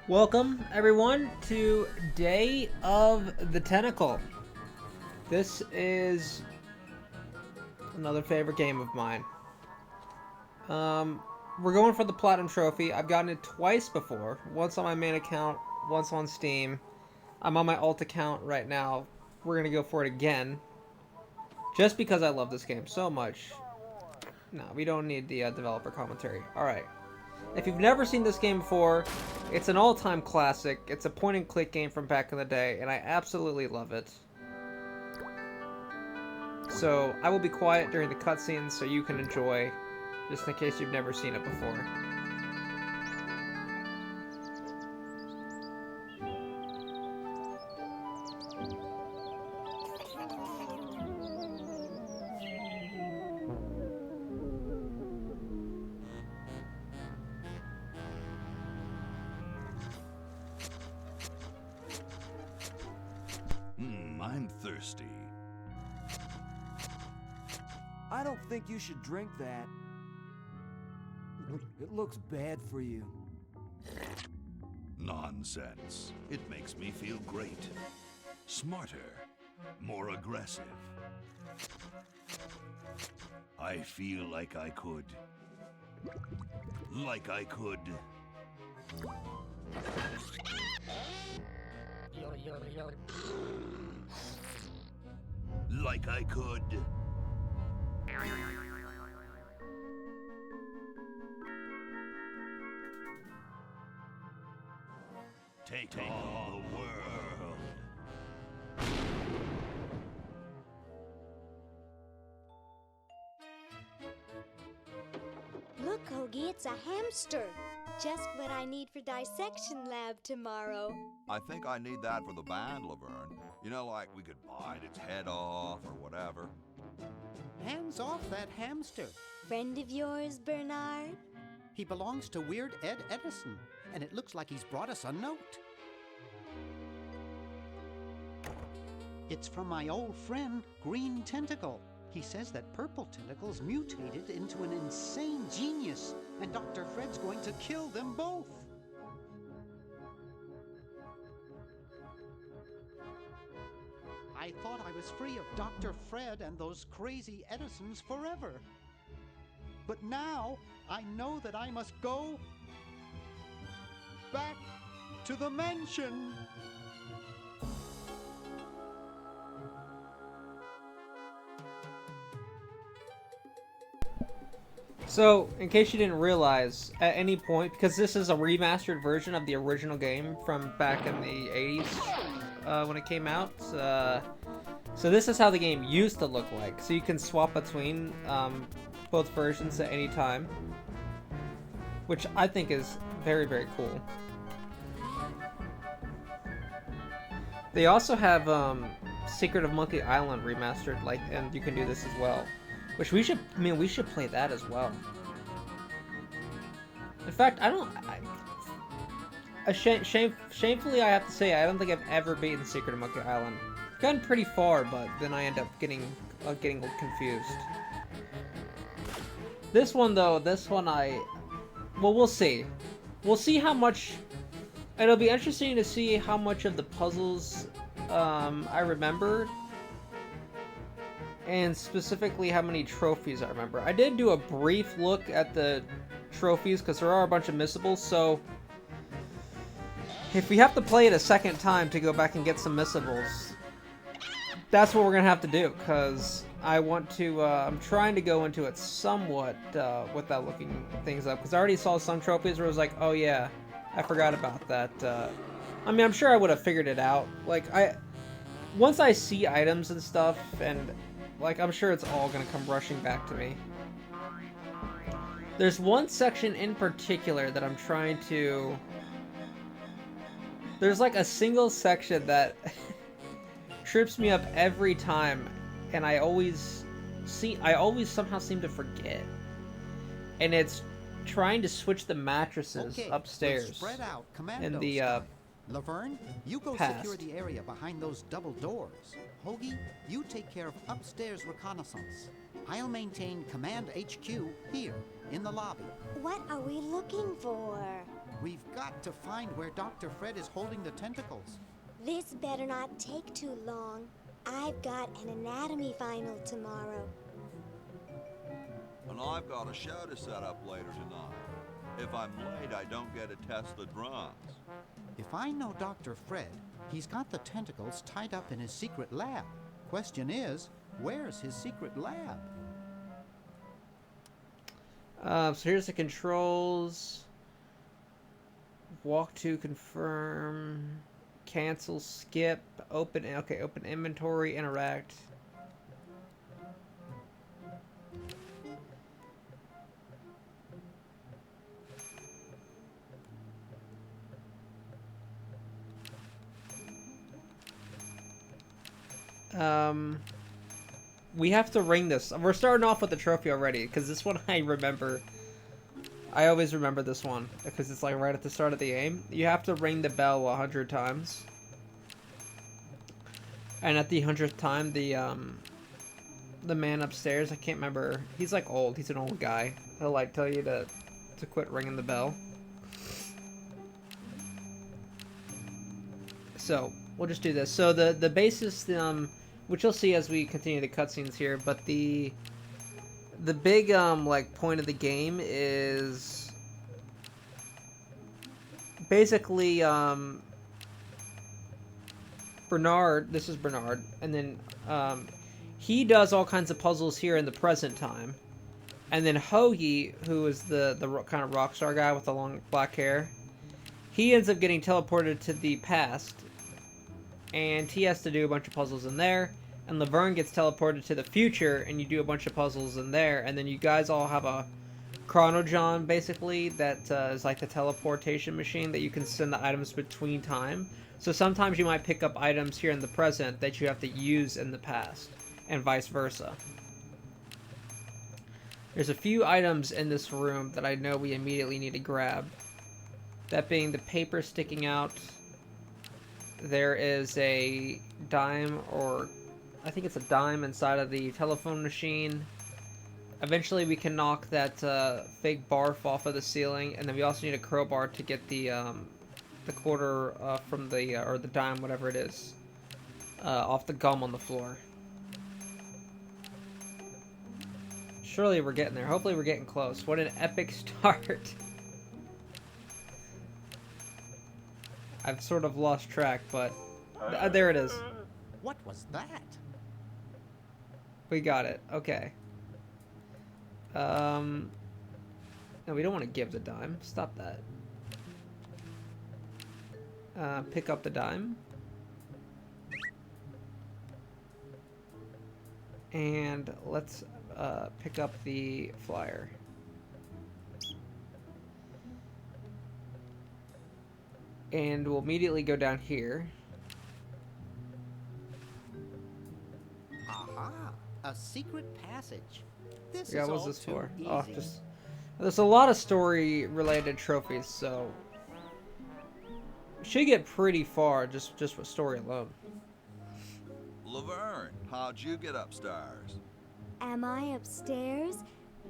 Welcome, everyone, to Day of the Tentacle. This is another favorite game of mine. We're going for the Platinum Trophy. I've gotten it twice before. Once on my main account, once on Steam. I'm on my alt account right now. We're going to go for it again. Just because I love this game so much. No, we don't need the developer commentary. Alright. If you've never seen this game before, it's an all-time classic. It's a point-and-click game from back in the day, and I absolutely love it. So, I will be quiet during the cutscenes so you can enjoy, just in case you've never seen it before. I'm thirsty. I don't think you should drink that. It looks bad for you. Nonsense. It makes me feel great. Smarter. More aggressive. I feel like I could. Like I could. Like I could. Take on the world. Look, Hoagie, it's a hamster. Just what I need for dissection lab tomorrow. I think I need that for the band, Laverne. You know, like we could bite its head off or whatever. Hands off that hamster. Friend of yours, Bernard? He belongs to Weird Ed Edison, and it looks like he's brought us a note. It's from my old friend, Green Tentacle. He says that Purple Tentacle's mutated into an insane genius, and Dr. Fred's going to kill them both. I thought I was free of Dr. Fred and those crazy Edisons forever. But now, I know that I must go back to the mansion. So, in case you didn't realize, at any point, because this is a remastered version of the original game from back in the 80s when it came out, so this is how the game used to look like. So you can swap between both versions at any time, which I think is very, very cool. They also have Secret of Monkey Island remastered, and you can do this as well. Which we should play that as well. In fact, shamefully I have to say, I don't think I've ever beaten Secret of Monkey Island. I've gotten pretty far, but then I end up getting confused. This one though, well, we'll see. We'll see how much. It'll be interesting to see how much of the puzzles I remember. And specifically how many trophies I remember. I did do a brief look at the trophies because there are a bunch of missables, so if we have to play it a second time to go back and get some missables, that's what we're gonna have to do, because I want to, I'm trying to go into it somewhat without looking things up, because I already saw some trophies where I was like, oh yeah, I forgot about that. I mean, I'm sure I would have figured it out. Like, once I see items and stuff, and like, I'm sure it's all gonna come rushing back to me. There's one section in particular that I'm trying to... There's like a single section that trips me up every time, and I always somehow seem to forget. And it's trying to switch the mattresses upstairs Spread out, in the Laverne, you go past. secure the area behind those double doors. Hoagie, you take care of upstairs reconnaissance. I'll maintain Command HQ here, in the lobby. What are we looking for? We've got to find where Dr. Fred is holding the tentacles. This better not take too long. I've got an anatomy final tomorrow. And I've got a show to set up later tonight. If I'm late, I don't get to test the drums. If I know Dr. Fred, he's got the tentacles tied up in his secret lab. Question is, where's his secret lab? So here's the controls. Walk to confirm. Cancel, skip, open. Okay, open inventory, interact. We have to ring this. We're starting off with the trophy already, because this one I remember. I always remember this one, because it's like right at the start of the game. You have to ring the bell 100 times. And at the 100th time, the man upstairs, I can't remember, he's like old, he's an old guy. He'll like tell you to quit ringing the bell. So, we'll just do this. So the base system, which you'll see as we continue the cutscenes here, but the big like point of the game is basically Bernard, this is Bernard, and then he does all kinds of puzzles here in the present time, and then Hoagie, who is the kind of rock star guy with the long black hair, he ends up getting teleported to the past, and he has to do a bunch of puzzles in there. And Laverne gets teleported to the future, and you do a bunch of puzzles in there, and then you guys all have a chronojohn, basically, that is like the teleportation machine that you can send the items between time. So sometimes you might pick up items here in the present that you have to use in the past, and vice versa. There's a few items in this room that I know we immediately need to grab. That being the paper sticking out. There is a dime, or I think it's a dime inside of the telephone machine. Eventually we can knock that fake barf off of the ceiling, and then we also need a crowbar to get the quarter from the, or the dime, whatever it is, off the gum on the floor. Surely we're getting there. Hopefully we're getting close. What an epic start. I've sort of lost track, but there it is. What was that? We got it. Okay. No, we don't want to give the dime. Stop that. Pick up the dime. And let's pick up the flyer. And we'll immediately go down here. Aha! A secret passage. This Yeah, is what was all this too for? easy. Oh, just there's a lot of story-related trophies, so should get pretty far just with story alone. Laverne, how'd you get upstairs? Am I upstairs?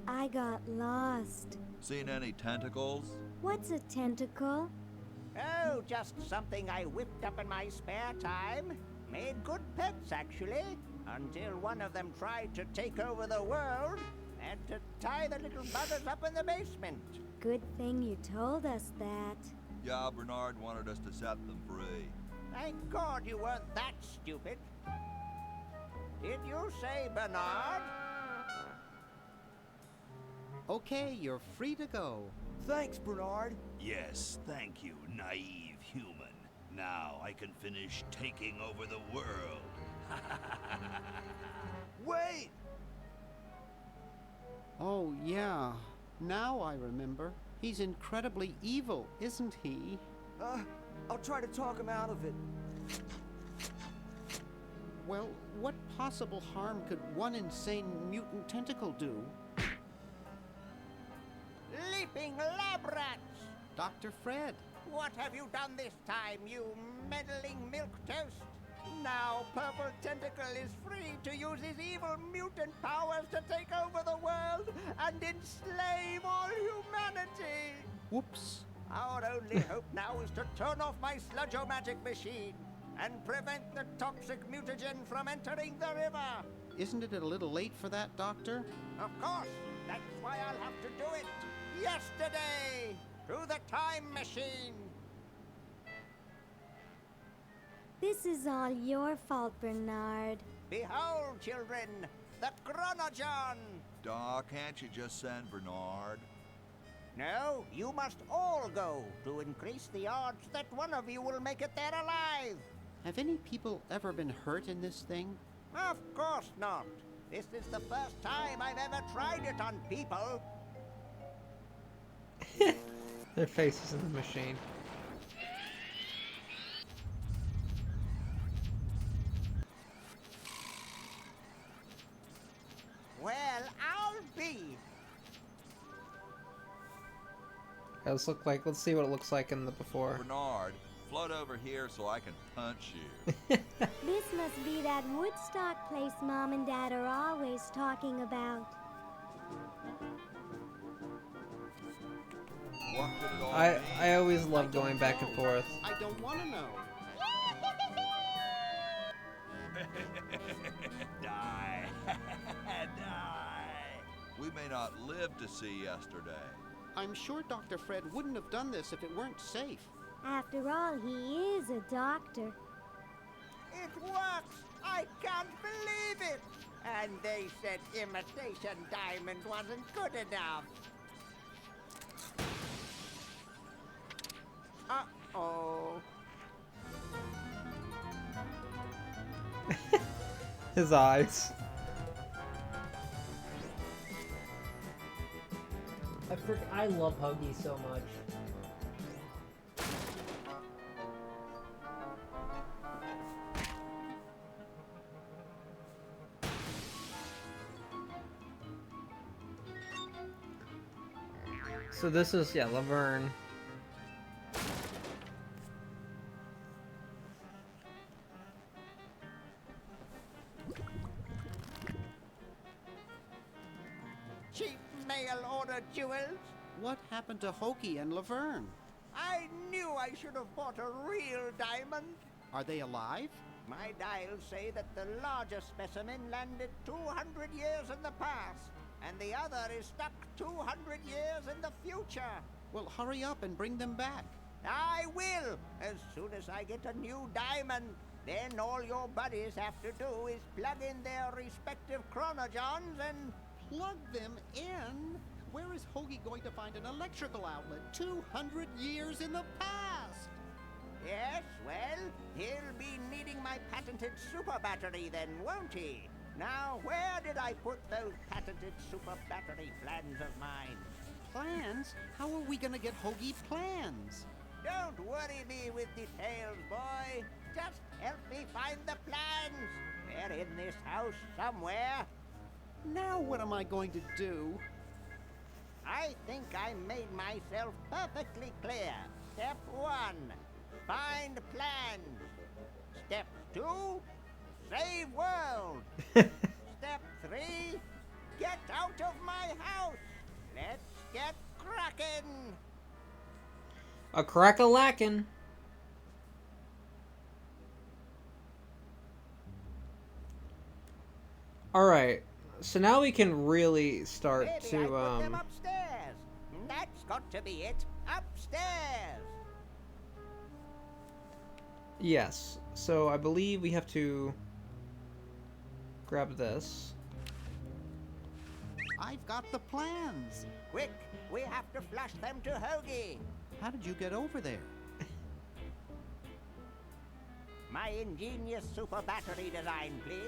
I got lost. Seen any tentacles? What's a tentacle? Oh, just something I whipped up in my spare time. Made good pets, actually, until one of them tried to take over the world and to tie the little buggers up in the basement. Good thing you told us that. Yeah, Bernard wanted us to set them free. Thank God you weren't that stupid. Did you say Bernard? Okay, you're free to go. Thanks, Bernard. Yes, thank you, naive human. Now I can finish taking over the world. Wait! Oh, yeah. Now I remember. He's incredibly evil, isn't he? I'll try to talk him out of it. Well, what possible harm could one insane mutant tentacle do? Leaping lab rats! Dr. Fred. What have you done this time, you meddling milquetoast? Now Purple Tentacle is free to use his evil mutant powers to take over the world and enslave all humanity! Whoops. Our only hope now is to turn off my sludge-o-magic machine and prevent the toxic mutagen from entering the river. Isn't it a little late for that, Doctor? Of course, that's why I'll have to do it yesterday through the time machine. This is all your fault, Bernard. Behold, children, the Chronogon. Doc, can't you just send Bernard? No, you must all go to increase the odds that one of you will make it there alive. Have any people ever been hurt in this thing? Of course not. This is the first time I've ever tried it on people. Their faces in the machine. Well, I'll be. Let's see what it looks like in the before. Bernard, float over here so I can punch you. This must be that Woodstock place Mom and Dad are always talking about. What could it all I always love going back and forth. I don't want to know. Die. Die. We may not live to see yesterday. I'm sure Dr. Fred wouldn't have done this if it weren't safe. After all, he is a doctor. It works! I can't believe it! And they said imitation diamond wasn't good enough. Uh-oh. His eyes. I love Hoagie so much. So this is, yeah, Laverne. Cheap mail order jewels? What happened to Hokie and Laverne? I knew I should have bought a real diamond. Are they alive? My dials say that the largest specimen landed 200 years in the past, and the other is stuck 200 years in the future. Well, hurry up and bring them back. I will, as soon as I get a new diamond. Then all your buddies have to do is plug in their respective chronogons and... Plug them in? Where is Hoagie going to find an electrical outlet 200 years in the past? Yes, well, he'll be needing my patented super battery then, won't he? Now, where did I put those patented super battery plans of mine? Plans? How are we gonna get Hoagie plans? Don't worry me with details, boy. Just help me find the plans. They're in this house somewhere. Now what am I going to do? I think I made myself perfectly clear. Step 1, find plans. Step 2, save world. Step 3, get out of my house. Let's get cracking. A crack-a-lackin'. Alright, so now we can really start Maybe I to, put them upstairs. That's got to be it. Upstairs. yes. So I believe we have to grab this. I've got the plans. Quick, we have to flush them to Hoagie. How did you get over there? My ingenious super battery design, please.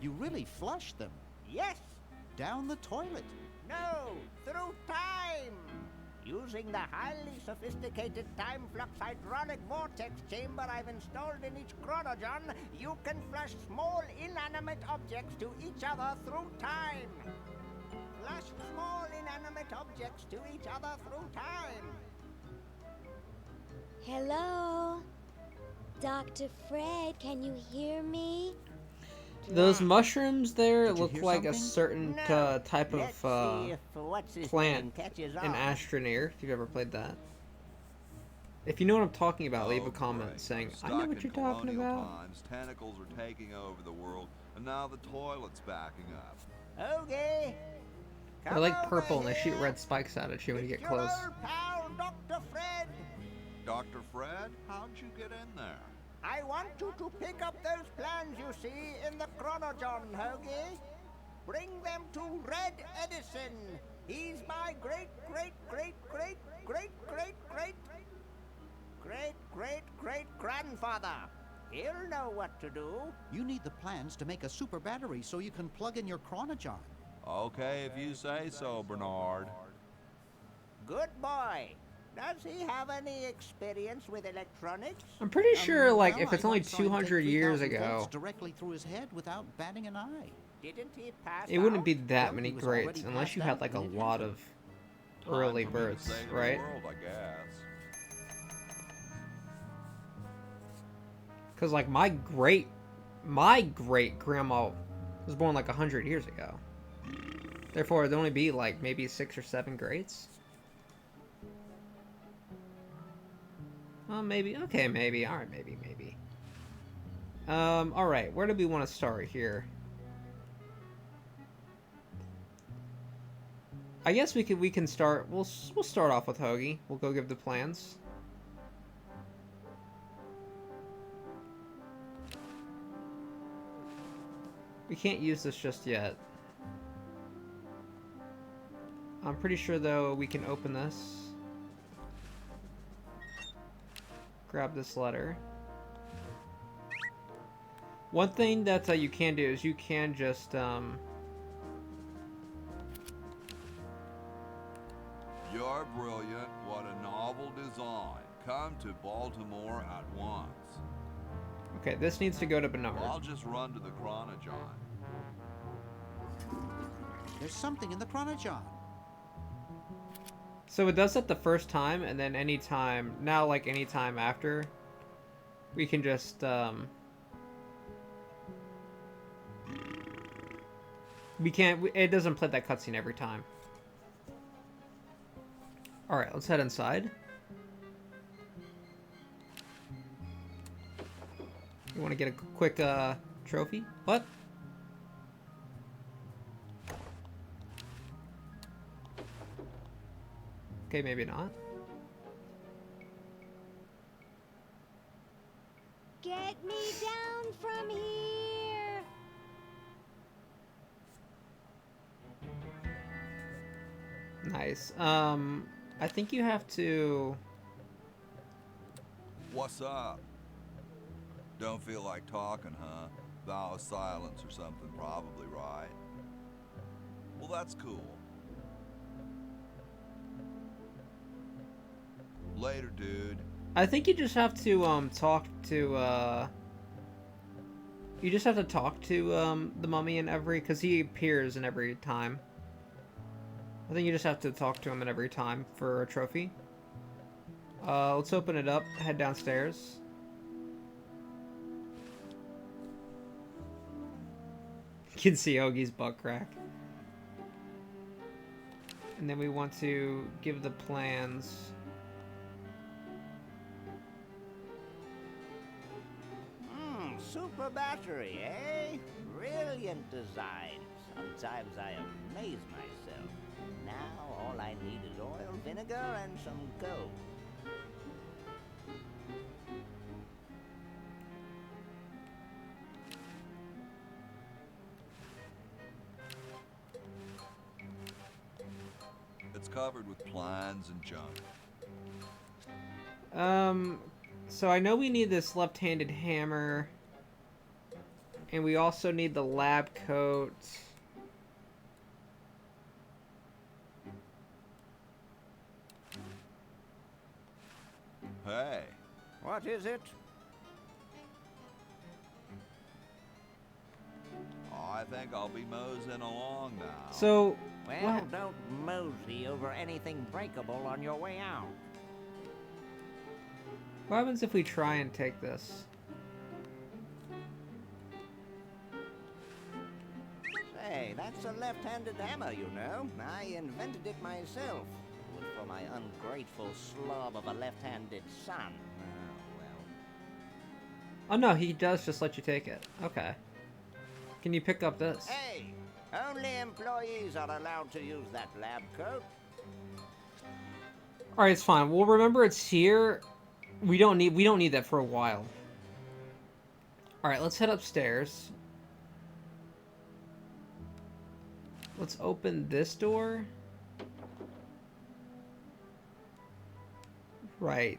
You really flushed them. Yes. Down the toilet. No, through time. Using the highly sophisticated time flux hydronic vortex chamber I've installed in each chronogon, you can flush small inanimate objects to each other through time. Flush small inanimate objects to each other through time. Hello? Dr. Fred, can you hear me? Those mushrooms there Did you look hear like a something? certain No. type Let's of see if what's his plant name catches in on. Astroneer, if you've ever played that. If you know what I'm talking about, leave Oh, a comment great. saying, I Stuck know what in you're talking colonial about. times, tentacles are taking over the world, and now the toilet's backing up. Okay. They're like purple and they shoot red spikes out at you when you get Your close. old pal, Dr. Fred. Dr. Fred, how'd you get in there? I want you to pick up those plans you see in the Chronojon, Hoagie. Bring them to Red Edison. He's my great grandfather. He'll know what to do. You need the plans to make a super battery so you can plug in your Chronojon. Okay, if you say so, Bernard. Good boy. Does he have any experience with electronics? I'm pretty sure, like, Well, if it's I only once saw him take 200 years 3,000 volts ago, directly through his head without batting an eye. Didn't he pass it wouldn't out? be that Well, many he was already grades, unless past you that had, like, a when it lot happened. of early Time for me to births, save the right? world, I guess. Because, like, my great grandma was born like 100 years ago. Therefore, it'd only be like maybe 6 or 7 grades. Well, maybe. Okay, maybe. All right, maybe. All right. Where do we want to start here? I guess we can start. We'll start off with Hoagie. We'll go give the plans. We can't use this just yet. I'm pretty sure, though, we can open this. Grab this letter. One thing that you can do is you can just, You're brilliant. What a novel design. Come to Baltimore at once. Okay, this needs to go to Bernard. I'll just run to the Chronojon. There's something in the Chronojon. So it does that the first time, and then anytime, now like anytime after, we can just, we can't, it doesn't play that cutscene every time. Alright, let's head inside. You want to get a quick, trophy? What? Okay, maybe not. Get me down from here! Nice. I think you have to... What's up? Don't feel like talking, huh? Vow of silence or something, probably, right? Well, that's cool. Later, dude. I think you just have to, talk to, you just have to talk to, the mummy in every... Because he appears in every time. I think you just have to talk to him in every time for a trophy. Let's open it up, head downstairs. You can see Ogie's butt crack. And then we want to give the plans. Super battery, eh? Brilliant design. Sometimes I amaze myself. Now all I need is oil, vinegar, and some gold. It's covered with plans and junk. So I know we need this left-handed hammer. And we also need the lab coat. Hey, What is it? I think I'll be moseying along now. So, Well, what? don't mosey over anything breakable on your way out. What happens if we try and take this? Hey, that's a left-handed hammer, you know. I invented it myself. Would for my ungrateful slob of a left-handed son. Oh, well. Oh no, he does just let you take it. Okay. Can you pick up this? Hey! Only employees are allowed to use that lab coat. Alright, it's fine. Well, remember it's here. We don't need that for a while. Alright, let's head upstairs. Let's open this door. Right.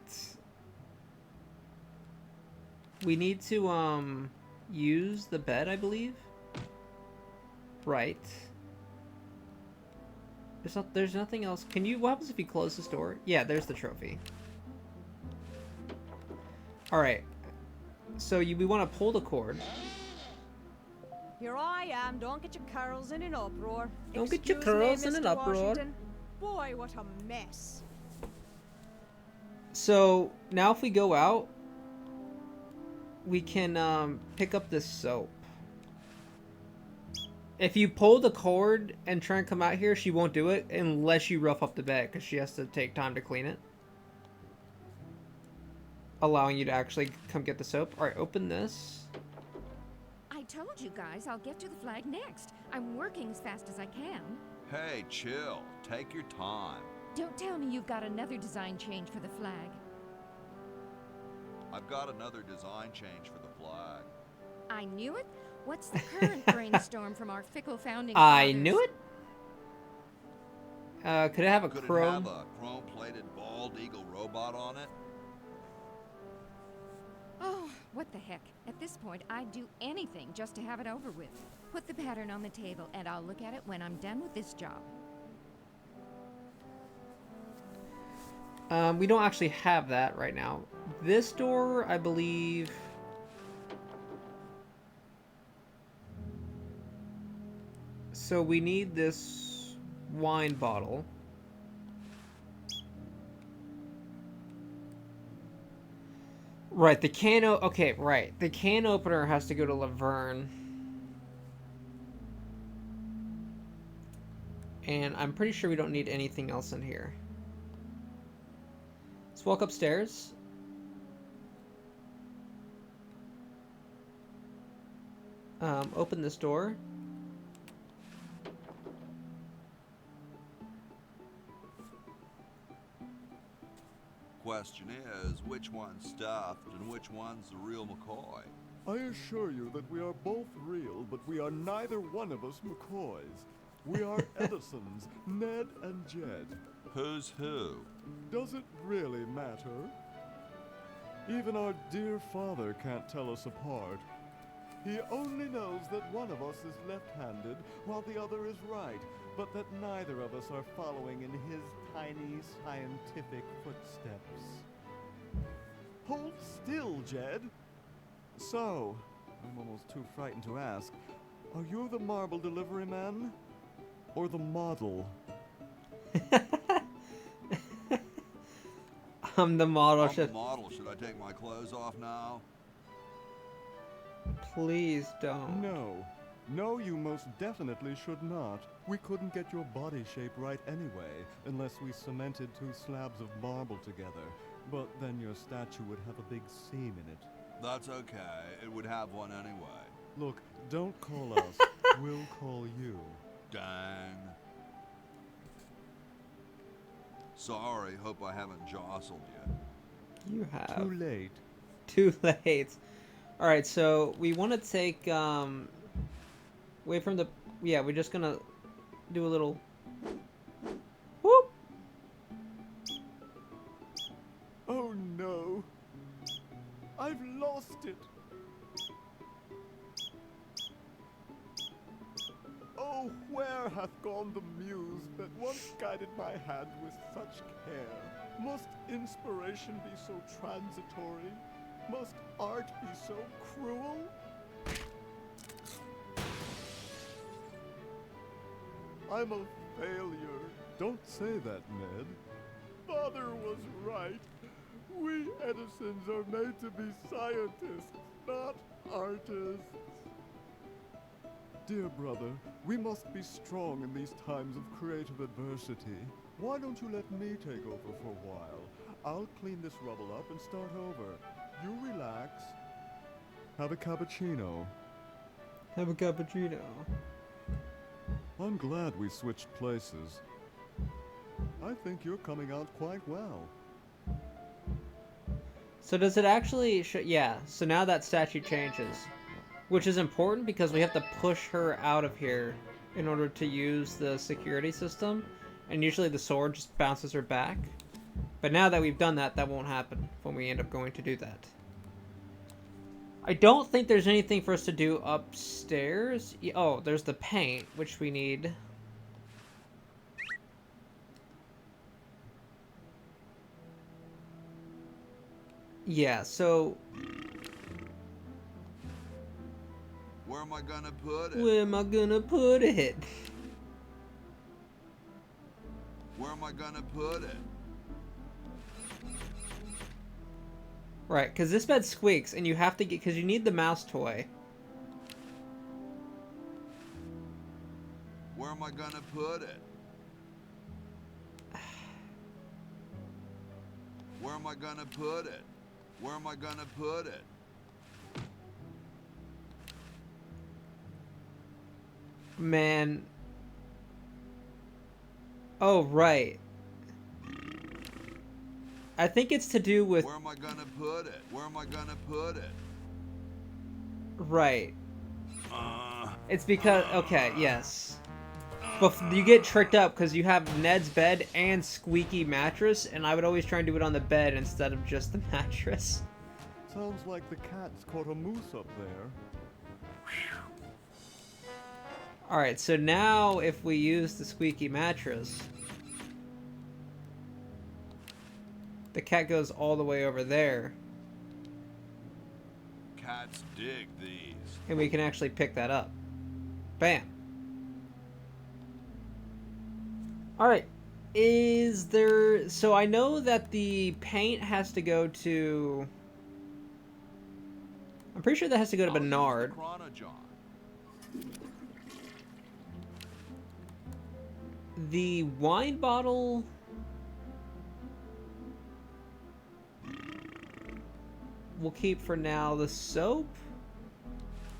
We need to, use the bed, I believe. Right. There's nothing else. What happens if you close this door? Yeah, there's the trophy. Alright. So we want to pull the cord. Here I am. Don't get your curls in an uproar. Don't get your Excuse me, curls in an Mr. uproar. Washington. Boy, what a mess. So now if we go out, we can pick up this soap. If you pull the cord and try and come out here, she won't do it unless you rough up the bed, because she has to take time to clean it. Allowing you to actually come get the soap. Alright, open this. I told you guys I'll get to the flag next. I'm working as fast as I can. Hey, chill. Take your time. Don't tell me you've got another design change for the flag. I've got another design change for the flag. I knew it. What's the current brainstorm from our fickle founding I fathers? knew it. Could it have a Could it chrome? have a chrome-plated bald eagle robot on it? Oh, what the heck. At this point, I'd do anything just to have it over with. Put the pattern on the table, and I'll look at it when I'm done with this job. We don't actually have that right now. This door, I believe... So we need this wine bottle. Right, the can okay, right. The can opener has to go to Laverne. And I'm pretty sure we don't need anything else in here. Let's walk upstairs. Open this door. Question is, which one's stuffed and which one's the real McCoy? I assure you that we are both real, but we are neither one of us McCoys. We are Edisons, Ned and Jed. Who's who? Does it really matter? Even our dear father can't tell us apart. He only knows that one of us is left-handed while the other is right, but that neither of us are following in his tiny scientific footsteps. Hold still, Jed. So, I'm almost too frightened to ask, are you the marble delivery man? Or the model? I'm the model. I'm the model. Should I take my clothes off now? Please don't. No. No, you most definitely should not. We couldn't get your body shape right anyway, unless we cemented 2 slabs of marble together. But then your statue would have a big seam in it. That's okay. It would have one anyway. Look, don't call us. We'll call you. Dang. Sorry, hope I haven't jostled you. You have. Too late. Too late. Alright, so we want to take, away from the, yeah, we're just gonna do a little, whoop! Oh no. I've lost it. Oh, where hath gone the muse that once guided my hand with such care? Must inspiration be so transitory? Must art be so cruel? I'm a failure. Don't say that, Ned. Father was right. We Edisons are made to be scientists, not artists. Dear brother, we must be strong in these times of creative adversity. Why don't you let me take over for a while? I'll clean this rubble up and start over. You relax. Have a cappuccino. Have a cappuccino. I'm glad we switched places. I think you're coming out quite well. So does it actually... yeah, so now that statue changes. Which is important because we have to push her out of here in order to use the security system. And usually the sword just bounces her back. But now that we've done that, that won't happen when we end up going to do that. I don't think there's anything for us to do upstairs. Oh, there's the paint, which we need. Yeah, so... Where am I gonna put it? where am I gonna put it? Where am I gonna put it? Right, because this bed squeaks, and you have to get... because you need the mouse toy. Where am I gonna put it? Where am I gonna put it? Where am I gonna put it? Man. Oh, right. I think it's to do with... Where am I gonna put it? Where am I gonna put it? Right. It's because... okay, yes. But you get tricked up because you have Ned's bed and squeaky mattress, and I would always try and do it on the bed instead of just the mattress. Sounds like the cat's caught a moose up there. Alright, so now if we use the squeaky mattress, the cat goes all the way over there. Cats dig these. And we can actually pick that up. Bam. Alright. Is there... so I know that the paint has to go to... I'm pretty sure that has to go to Bernard. The wine bottle... we'll keep for now. The soap?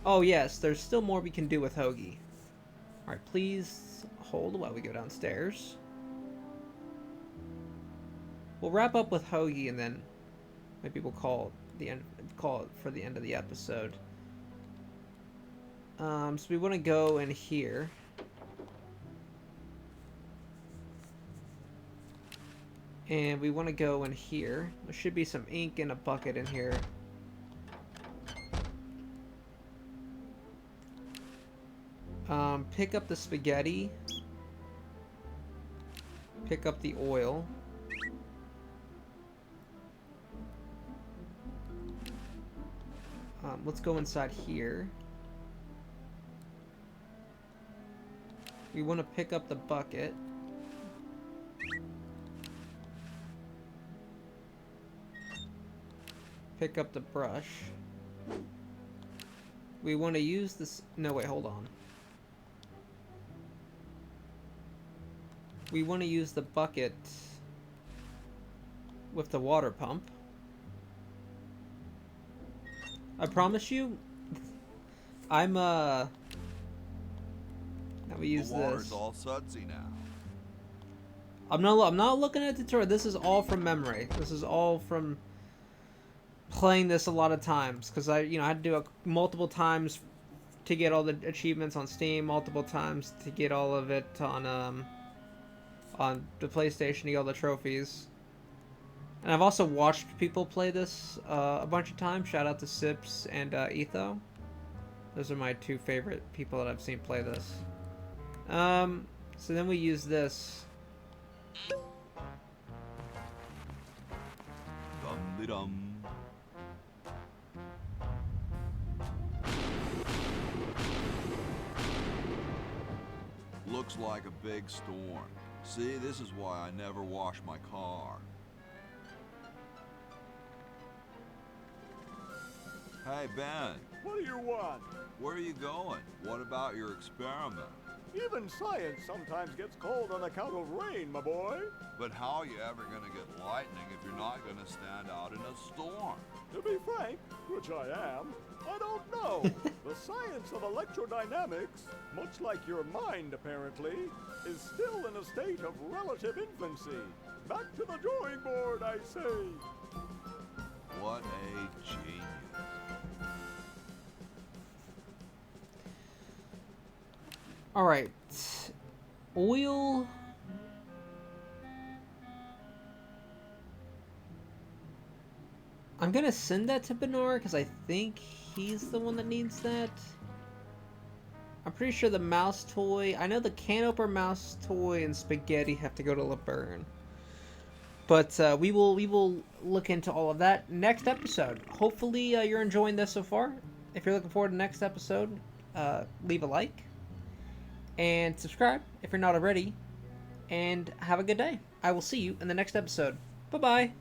Oh yes, there's still more we can do with Hoagie. Alright, please hold while we go downstairs. We'll wrap up with Hoagie and then maybe we'll call it for the end of the episode. So we want to go in here. And we want to go in here. There should be some ink in a bucket in here. Pick up the spaghetti. Pick up the oil. Let's go inside here. We want to pick up the bucket. Pick up the brush. We want to use this... no, wait, hold on. We want to use the bucket with the water pump. I promise you, now we use the water's this. All sudsy now. I'm not looking at the tutorial. This is all from memory. This is all from playing this a lot of times because I had to do it multiple times to get all the achievements on Steam, multiple times to get all of it on the PlayStation to get all the trophies. And I've also watched people play this a bunch of times. Shout out to Sips and Etho. Those are my two favorite people that I've seen play this. So then we use this. Dum-de-dum. Looks like a big storm. See, this is why I never wash my car. Hey, Ben. What do you want? Where are you going? What about your experiment? Even science sometimes gets cold on account of rain, my boy. But how are you ever gonna get lightning if you're not gonna stand out in a storm? To be frank, which I am, I don't know. The science of electrodynamics, much like your mind apparently, is still in a state of relative infancy. Back to the drawing board, I say. What a genius. Alright. Oil. I'm gonna send that to Bernard because I think he's the one that needs that. I'm pretty sure the mouse toy, I know the can opener, mouse toy, and spaghetti have to go to Laverne. But we will look into all of that next episode. Hopefully you're enjoying this so far. If you're looking forward to the next episode, leave a like and subscribe if you're not already. And have a good day. I will see you in the next episode. Bye-bye.